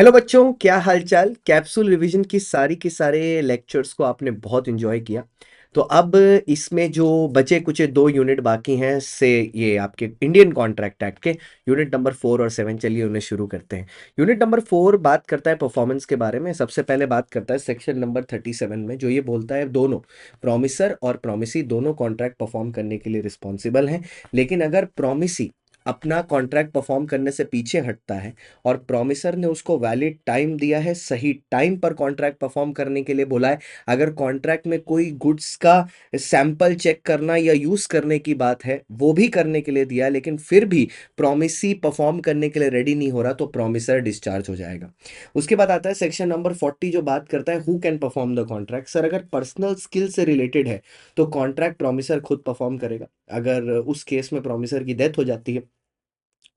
Hello बच्चों, क्या हालचाल। कैप्सूल रिवीजन की सारे लेक्चर्स को आपने बहुत एंजॉय किया। तो अब इसमें जो बचे कुछ 2 यूनिट बाकी हैं से ये आपके इंडियन कॉन्ट्रैक्ट एक्ट के यूनिट नंबर 4 और 7, चलिए उन्हें शुरू करते हैं। यूनिट नंबर 4 बात करता है परफॉर्मेंस के बारे में। सबसे पहले बात करता है सेक्शन नंबर 37 में, जो ये बोलता है दोनों प्रोमिसर और प्रोमिसी दोनों कॉन्ट्रैक्ट परफॉर्म करने के लिए रिस्पॉन्सिबल हैं। लेकिन अगर प्रोमिसी अपना कॉन्ट्रैक्ट परफॉर्म करने से पीछे हटता है और प्रॉमिसर ने उसको वैलिड टाइम दिया है, सही टाइम पर कॉन्ट्रैक्ट परफॉर्म करने के लिए बोला है, अगर कॉन्ट्रैक्ट में कोई गुड्स का सैंपल चेक करना या यूज करने की बात है वो भी करने के लिए दिया है, लेकिन फिर भी प्रॉमिसी परफॉर्म करने के लिए रेडी नहीं हो रहा, तो प्रॉमिसर डिस्चार्ज हो जाएगा। उसके बाद आता है सेक्शन नंबर 40, जो बात करता है who can perform the contract. Sir, अगर पर्सनल स्किल से रिलेटेड है तो कॉन्ट्रैक्ट प्रॉमिसर खुद परफॉर्म करेगा। अगर उस केस में प्रॉमिसर की डेथ हो जाती है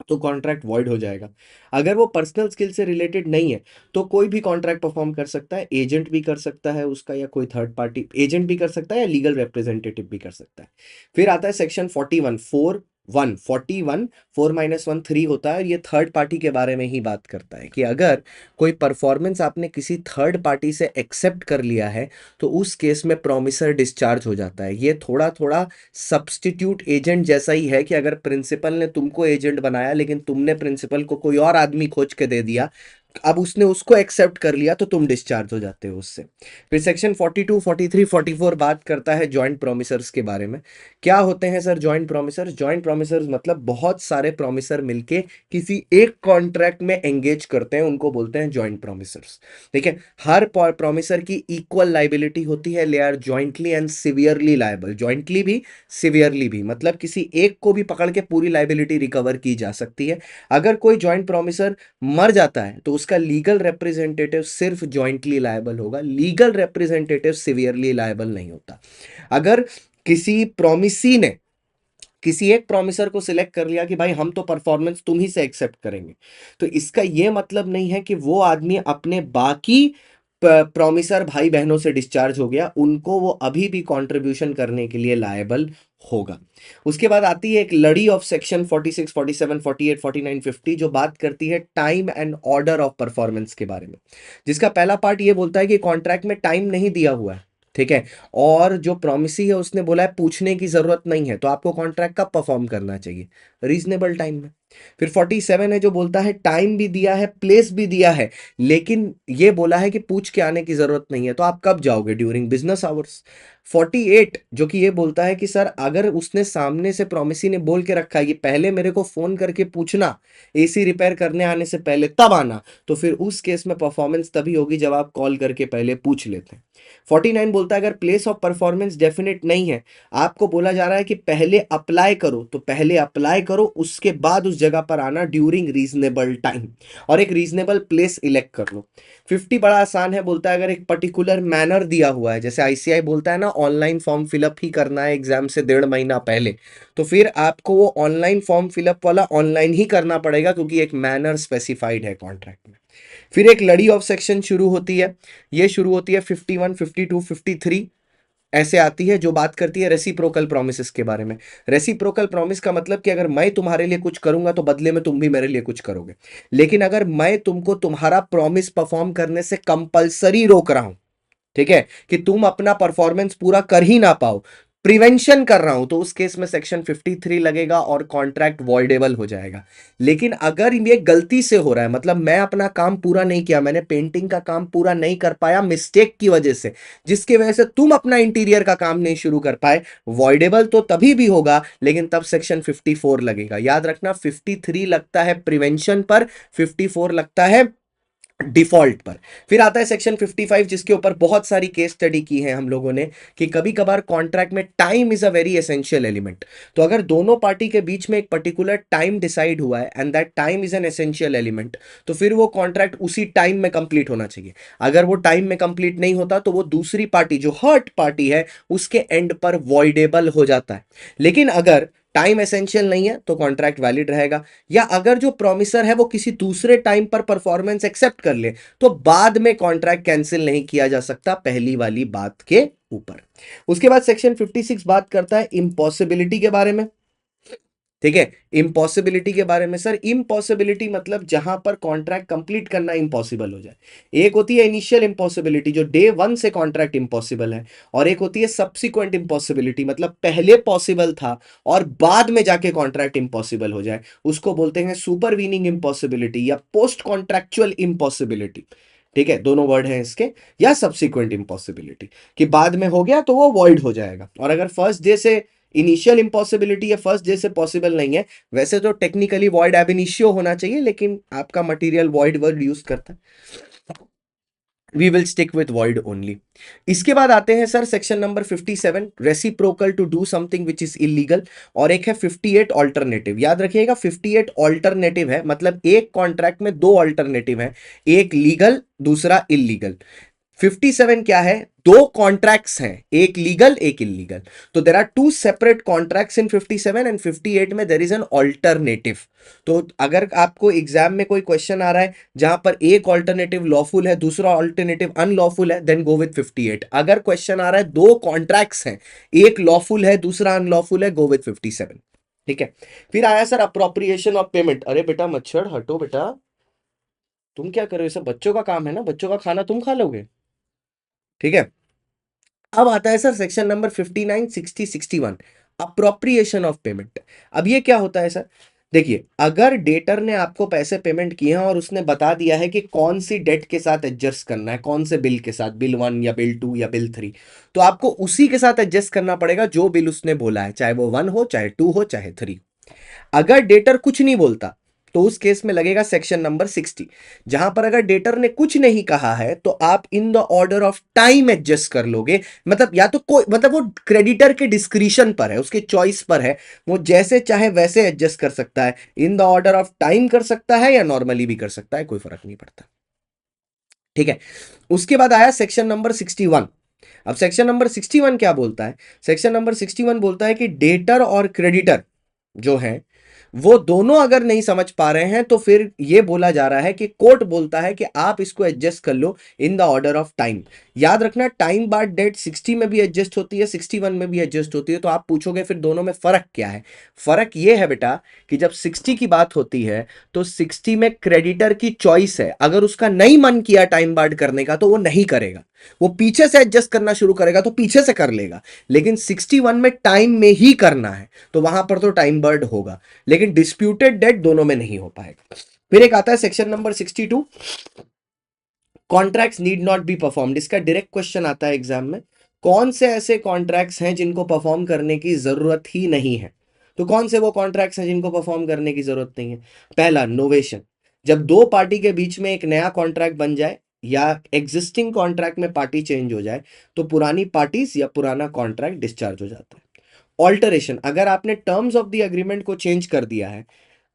तो कॉन्ट्रैक्ट वॉइड हो जाएगा। अगर वो पर्सनल स्किल से रिलेटेड नहीं है तो कोई भी कॉन्ट्रैक्ट परफॉर्म कर सकता है, एजेंट भी कर सकता है उसका, या कोई थर्ड पार्टी एजेंट भी कर सकता है, या लीगल रिप्रेजेंटेटिव भी कर सकता है। फिर आता है सेक्शन 41 41 4 - 1 3 होता है, और ये थर्ड पार्टी के बारे में ही बात करता है कि अगर कोई परफॉर्मेंस आपने किसी थर्ड पार्टी से एक्सेप्ट कर लिया है तो उस केस में प्रोमिसर डिस्चार्ज हो जाता है। ये थोड़ा थोड़ा सब्स्टिट्यूट एजेंट जैसा ही है कि अगर प्रिंसिपल ने तुमको एजेंट बनाया लेकिन तुमने प्रिंसिपल को कोई और आदमी खोज के दे दिया, अब उसने उसको एक्सेप्ट कर लिया तो तुम डिस्चार्ज हो जाते हो उससे। फिर सेक्शन 42 43 44 बात करता है जॉइंट प्रोमिसर्स के बारे में। क्या होते हैं सर जॉइंट प्रोमिसर्स? जॉइंट प्रोमिसर्स मतलब बहुत सारे प्रोमिसर मिलके किसी एक कॉन्ट्रैक्ट में एंगेज करते हैं, उनको बोलते हैं जॉइंट प्रोमिसर्स। ठीक है, हर प्रोमिसर की इक्वल लाइबिलिटी होती है, they are jointly and severally liable. Jointly भी सिवियरली भी, मतलब किसी एक को भी पकड़ के पूरी लाइबिलिटी रिकवर की जा सकती है। अगर कोई जॉइंट प्रोमिसर मर जाता है तो उसका लीगल रिप्रेजेंटेटिव सिर्फ जॉइंटली लायबल होगा, लीगल रिप्रेजेंटेटिव सिवियरली लायबल नहीं होता। अगर किसी प्रोमिसी ने किसी एक प्रोमिसर को सिलेक्ट कर लिया कि भाई हम तो परफॉर्मेंस तुम ही से एक्सेप्ट करेंगे, तो इसका यह मतलब नहीं है कि वो आदमी अपने बाकी प्रोमिसर भाई बहनों से डिस्चार्ज हो गया, उनको वो अभी भी कंट्रीब्यूशन करने के लिए लायबल होगा। उसके बाद आती है एक लड़ी ऑफ सेक्शन 46 47 48 49 50, जो बात करती है time and order of performance के बारे में। जिसका पहला पार्ट ये बोलता है कि कॉन्ट्रैक्ट में टाइम नहीं दिया हुआ है, ठीक है, और जो प्रोमिसी है उसने बोला है पूछने की जरूरत नहीं है, तो आपको कॉन्ट्रैक्ट कब परफॉर्म करना चाहिए? रीजनेबल टाइम में। फिर 47 है जो बोलता है टाइम भी दिया है, प्लेस भी दिया है, लेकिन ये बोला है कि पूछ के आने की जरूरत नहीं है, तो आप कब जाओगे? During business hours. 48 जो कि ये बोलता है कि सर अगर उसने सामने से प्रोमिसी ने बोल के रखा है कि पहले मेरे को फोन करके पूछना, एसी रिपेयर करने आने से पहले तब आना, तो फिर उस केस में परफॉर्मेंस तभी होगी जब आप कॉल करके पहले पूछ लेते हैं। 49 बोलता है अगर प्लेस ऑफ परफॉर्मेंस डेफिनेट नहीं है, आपको बोला जा रहा है कि पहले अप्लाई करो, तो पहले अप्लाई करो, उसके बाद उस जगह पर आना ड्यूरिंग रीजनेबल टाइम, और एक रीजनेबल प्लेस इलेक्ट कर लो। 50 बड़ा आसान है, बोलता है अगर एक पर्टिकुलर मैनर दिया हुआ है, जैसे आईसीआई बोलता है ना ऑनलाइन फॉर्म फिलअप ही करना है एग्जाम से 1.5 महीना पहले, तो फिर आपको वो ऑनलाइन फॉर्म फिलअप वाला ऑनलाइन ही करना पड़ेगा क्योंकि एक मैनर स्पेसिफाइड है कॉन्ट्रैक्ट में। फिर एक लड़ी ऑफ सेक्शन शुरू होती है, ये शुरू होती है 51 52 53 ऐसे आती है, जो बात करती है रेसिप्रोकल प्रोमिसेस के बारे में। रेसिप्रोकल प्रॉमिस का मतलब कि अगर मैं तुम्हारे लिए कुछ करूंगा तो बदले में तुम भी मेरे लिए कुछ करोगे, लेकिन अगर मैं तुमको तुम्हारा प्रॉमिस परफॉर्म करने से कंपलसरी रोक रहा हूं, ठीक है, कि तुम अपना परफॉर्मेंस पूरा कर ही ना पाओ, प्रिवेंशन कर रहा हूं, तो उस केस में सेक्शन 53 लगेगा और कॉन्ट्रैक्ट वॉइडेबल हो जाएगा। लेकिन अगर ये गलती से हो रहा है, मतलब मैं अपना काम पूरा नहीं किया, मैंने पेंटिंग का काम पूरा नहीं कर पाया मिस्टेक की वजह से, जिसकी वजह से तुम अपना इंटीरियर का काम नहीं शुरू कर पाए, वॉइडेबल तो तभी भी होगा, लेकिन तब सेक्शन 54 लगेगा। याद रखना 53 लगता है प्रिवेंशन पर, 54 लगता है डिफॉल्ट पर। फिर आता है सेक्शन 55, जिसके ऊपर बहुत सारी केस स्टडी की है हम लोगों ने, कि कभी कभार कॉन्ट्रैक्ट में time is a very essential element. तो अगर दोनों पार्टी के बीच में एक पर्टिकुलर टाइम डिसाइड हुआ है and that time is an essential element, तो फिर वो कॉन्ट्रैक्ट उसी टाइम में कंप्लीट होना चाहिए। अगर वो टाइम में कंप्लीट नहीं होता तो वो दूसरी पार्टी जो हर्ट पार्टी है उसके एंड पर वॉइडेबल हो जाता है। लेकिन अगर टाइम एसेंशियल नहीं है तो कॉन्ट्रैक्ट वैलिड रहेगा, या अगर जो प्रोमिसर है वो किसी दूसरे टाइम पर परफॉर्मेंस एक्सेप्ट कर ले तो बाद में कॉन्ट्रैक्ट कैंसिल नहीं किया जा सकता, पहली वाली बात के ऊपर। उसके बाद सेक्शन 56 बात करता है इम्पॉसिबिलिटी के बारे में। ठीक है। इम्पॉसिबिलिटी के बारे में सर, इम्पॉसिबिलिटी मतलब जहां पर कॉन्ट्रैक्ट कंप्लीट करना इम्पॉसिबल हो जाए। एक होती है इनिशियल इम्पॉसिबिलिटी जो डे वन से कॉन्ट्रैक्ट इम्पॉसिबल है, और एक होती है सब्सिक्वेंट इम्पॉसिबिलिटी मतलब पहले पॉसिबल था और बाद में जाके कॉन्ट्रैक्ट इम्पॉसिबल हो जाए, उसको बोलते हैं सुपरवीनिंग इम्पॉसिबिलिटी या पोस्ट कॉन्ट्रैक्चुअल इम्पॉसिबिलिटी। ठीक है, दोनों वर्ड हैं इसके। या सब्सिक्वेंट इम्पॉसिबिलिटी कि बाद में हो गया तो वो वॉइड हो जाएगा। और अगर फर्स्ट डे से इनिशियल इम्पॉसिबिलिटी या फर्स्ट डे से पॉसिबल नहीं है, वैसे तो टेक्निकली वॉइड एब इनिशियो होना चाहिए, लेकिन आपका मटेरियल वॉइड वर्ड यूज करता है, we will stick with void only. इसके बाद आते हैं sir section number 57, reciprocal to do something which is illegal, और एक है 58 ऑल्टरनेटिव। याद रखिएगा 58 ऑल्टरनेटिव है, मतलब एक कॉन्ट्रैक्ट में दो ऑल्टरनेटिव है, एक लीगल दूसरा इलीगल। 57 क्या है, दो कॉन्ट्रैक्ट्स हैं, एक लीगल एक इलीगल। तो there are two separate contracts in 57 and 58 में देर इज एन ऑल्टरनेटिव। तो अगर आपको एग्जाम में कोई क्वेश्चन आ रहा है जहां पर एक ऑल्टरनेटिव लॉफुल है दूसरा ऑल्टरनेटिव अनलॉफुल है, देन गो विथ 58। अगर क्वेश्चन आ रहा है दो कॉन्ट्रैक्ट्स हैं, एक लॉफुल है दूसरा अनलॉफुल है, गो विथ 57। ठीक है। फिर आया सर अप्रोप्रिएशन ऑफ पेमेंट। अरे बेटा मच्छर हटो बेटा, तुम क्या कर रहे हो, सब बच्चों का काम है ना, बच्चों का खाना तुम खा लोगे। ठीक है। अब आता है sir section number 59, 60, 61, appropriation of payment. अब ये क्या होता है सर, देखिए अगर डेटर ने आपको पैसे पेमेंट किए हैं और उसने बता दिया है कि कौन सी डेट के साथ एडजस्ट करना है, कौन से बिल के साथ, बिल 1 या बिल 2 या बिल 3, तो आपको उसी के साथ एडजस्ट करना पड़ेगा जो बिल उसने बोला है, चाहे वो 1 हो चाहे 2 हो चाहे 3। अगर डेटर कुछ नहीं बोलता तो उस केस में लगेगा सेक्शन नंबर 60, जहां पर अगर डेटर ने कुछ नहीं कहा है तो आप इन the order of time adjust कर लोगे। मतलब या तो कोई, मतलब वो क्रेडिटर के डिस्क्रिशन पर है, उसके चॉइस पर है, वो जैसे चाहे वैसे एडजस्ट कर सकता है, इन द ऑर्डर ऑफ टाइम कर सकता है या नॉर्मली भी कर सकता है, कोई फर्क नहीं पड़ता। ठीक है। उसके बाद आया सेक्शन नंबर 61। अब सेक्शन नंबर 61 क्या बोलता है, सेक्शन नंबर 61 बोलता है कि डेटर और क्रेडिटर जो है वो दोनों अगर नहीं समझ पा रहे हैं तो फिर ये बोला जा रहा है कि कोर्ट बोलता है कि आप इसको एडजस्ट कर लो in the order of time. याद रखना टाइम बार डेट 60 में भी एडजस्ट होती है 61 में भी एडजस्ट होती है। तो आप पूछोगे फिर दोनों में फर्क क्या है, फर्क ये है बेटा कि जब 60 की बात होती है तो 60 में क्रेडिटर की चॉइस है, अगर उसका नहीं मन किया टाइम बार्ड करने का तो वो नहीं करेगा, वो पीछे से एडजस्ट करना शुरू करेगा तो पीछे से कर लेगा। लेकिन 61 में टाइम में ही करना है तो वहां पर तो टाइम बर्ड होगा, लेकिन डिस्प्यूटेड डेट दोनों में नहीं हो पाएगा। फिर एक आता है section number 62, contracts need not be performed. इसका डायरेक्ट क्वेश्चन आता है एग्जाम में, कौन से ऐसे कॉन्ट्रैक्ट्स हैं जिनको परफॉर्म करने की जरूरत ही नहीं है। तो कौन से वो कॉन्ट्रैक्ट्स हैं जिनको परफॉर्म करने की जरूरत नहीं है। पहला नोवेशन, जब दो पार्टी के बीच में एक नया कॉन्ट्रैक्ट बन जाए या एग्जिस्टिंग कॉन्ट्रैक्ट में पार्टी चेंज हो जाए तो पुरानी पार्टीज या पुराना कॉन्ट्रैक्ट डिस्चार्ज हो जाता है। ऑल्टरेशन, अगर आपने टर्म्स ऑफ द एग्रीमेंट को चेंज कर दिया है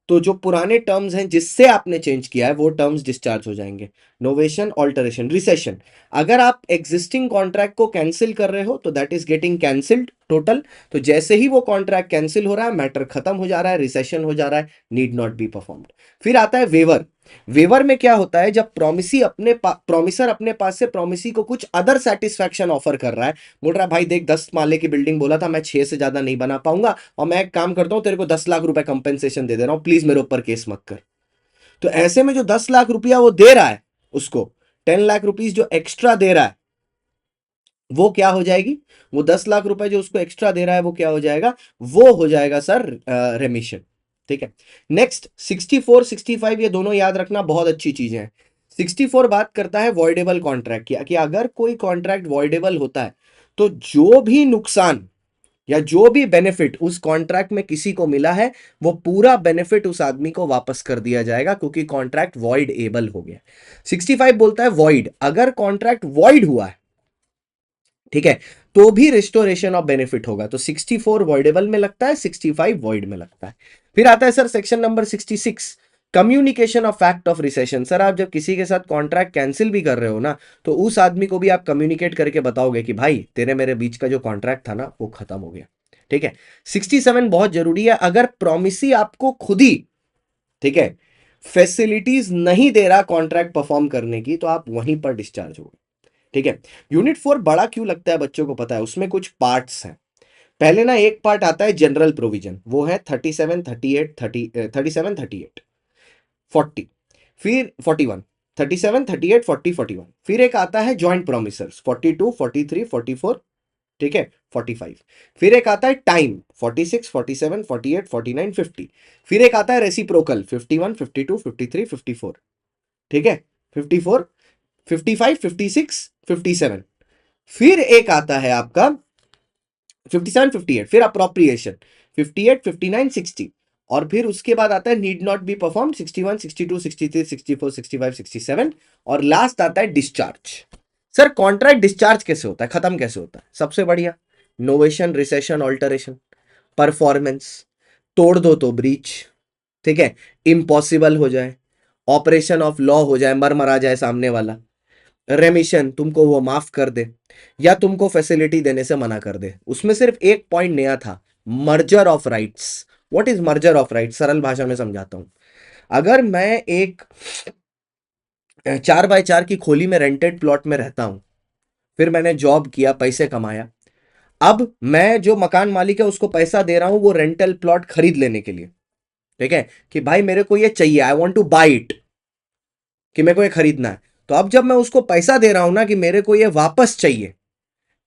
तो जो पुराने टर्म्स हैं जिससे आपने चेंज किया है वो टर्म्स डिस्चार्ज हो जाएंगे। नोवेशन, ऑल्टरेशन, रिसेशन, अगर आप एग्जिस्टिंग कॉन्ट्रैक्ट को कैंसिल कर रहे हो तो that is getting cancelled total. तो जैसे ही वो कॉन्ट्रैक्ट कैंसिल हो रहा है मैटर खत्म हो जा रहा है, रिसेशन हो जा रहा है, नीड नॉट बी परफॉर्म्ड। फिर आता है वेवर। वेवर में क्या होता है, जब प्रोमिसर अपने पास से प्रोमिसी को कुछ अदर सेटिस्फैक्शन ऑफर कर रहा है, बोल रहा है भाई देख 10 माले की बिल्डिंग बोला था, मैं 6 से ज्यादा नहीं बना पाऊंगा और मैं एक काम करता हूं तेरे को 10 लाख रुपए कंपेंसेशन दे रहा हूं, प्लीज मेरे ऊपर केस मत कर। तो ऐसे में जो 10 लाख रुपया वो दे रहा है उसको 10 लाख रुपीज जो एक्स्ट्रा दे रहा है वो क्या हो जाएगी, वो 10 लाख रुपए जो उसको एक्स्ट्रा दे रहा है वो क्या हो जाएगा, वो हो जाएगा सर रेमिशन। ठीक है। नेक्स्ट 64, 65, ये दोनों याद रखना बहुत अच्छी चीजें हैं। 64 बात करता है वॉइडेबल कॉन्ट्रैक्ट की, कि अगर कोई कॉन्ट्रैक्ट वॉइडेबल होता है तो जो भी नुकसान या जो भी बेनिफिट उस कॉन्ट्रैक्ट में किसी को मिला है वो पूरा बेनिफिट उस आदमी को वापस कर दिया जाएगा क्योंकि कॉन्ट्रैक्ट वॉइड एबल हो गया। 65 बोलता है वॉइड, अगर कॉन्ट्रैक्ट वॉइड हुआ है, ठीक है, तो भी रिस्टोरेशन ऑफ बेनिफिट होगा। तो 64 वॉइडेबल में लगता है, 65 वॉइड में लगता है। फिर आता है sir section number 66, communication of fact of recession. Sir आप जब किसी के साथ कॉन्ट्रैक्ट कैंसिल भी कर रहे हो ना तो उस आदमी को भी आप कम्युनिकेट करके बताओगे कि भाई तेरे मेरे बीच का जो कॉन्ट्रैक्ट था ना वो खत्म हो गया। ठीक है। 67 बहुत जरूरी है, अगर प्रोमिसी आपको खुद ही, ठीक है, फैसिलिटीज नहीं दे रहा कॉन्ट्रैक्ट परफॉर्म करने की तो आप वहीं पर डिस्चार्ज हो। ठीक है। यूनिट 4 बड़ा क्यों लगता है बच्चों को पता है, उसमें कुछ पार्ट्स हैं। पहले ना एक पार्ट आता है जनरल प्रोविजन, वो है 37, 38, 37, 38, 40, फिर 41, 37, 38, 40, 41, फिर एक आता है जॉइंट प्रोमिसर्स 42, 43, 44, ठीक है, 45, फिर एक आता है टाइम 46, 47, 48, 49, 50, फिर एक आता है रेसिप्रोकल 51, 52, 53, 54, ठीक है, 54, 55, 56, 57, फिर एक आता है आपका 57, 58, फिर अप्रोप्रिएशन 58, 59, 60, और फिर उसके बाद आता है नीड नॉट बी परफॉर्म 61, 62, 63, 64, 65, 67, और लास्ट आता है डिस्चार्ज। सर कॉन्ट्रैक्ट डिस्चार्ज कैसे होता है, खत्म कैसे होता है? सबसे बढ़िया, नोवेशन, रिसेशन, ऑल्टरेशन, परफॉर्मेंस, तोड़ दो तो ब्रीच, ठीक है, इम्पॉसिबल हो जाए, ऑपरेशन ऑफ लॉ हो जाए, मर मरा जाए सामने वाला, रेमिशन तुमको वो माफ कर दे, या तुमको फैसिलिटी देने से मना कर दे। उसमें सिर्फ एक पॉइंट नया था, merger of rights. What is merger of rights? सरल भाषा में समझाता हूं। अगर मैं एक 4x4 की खोली में रेंटेड प्लॉट में रहता हूं, फिर मैंने जॉब किया, पैसे कमाया, अब मैं जो मकान मालिक है उसको पैसा दे रहा हूं वो रेंटल प्लॉट खरीद लेने के लिए, ठीक है, कि भाई मेरे को ये चाहिए, I want two by it, कि मेरे को ये खरीदना है। तो अब जब मैं उसको पैसा दे रहा हूं ना कि मेरे को ये वापस चाहिए,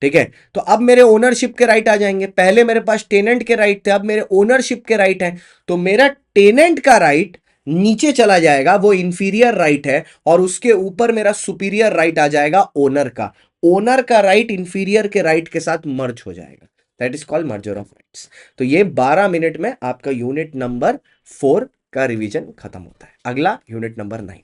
ठीक है, तो अब मेरे ओनरशिप के राइट आ जाएंगे। पहले मेरे पास टेनेंट के राइट थे, अब मेरे ओनरशिप के राइट हैं। तो मेरा टेनेंट का राइट नीचे चला जाएगा, वो इंफीरियर राइट है, और उसके ऊपर मेरा सुपीरियर राइट आ जाएगा ओनर का। ओनर का राइट इंफीरियर के राइट के साथ मर्ज हो जाएगा। That is called merger of rights. तो ये 12 मिनट में आपका यूनिट नंबर 4 का रिवीजन खत्म होता है। अगला यूनिट नंबर 9।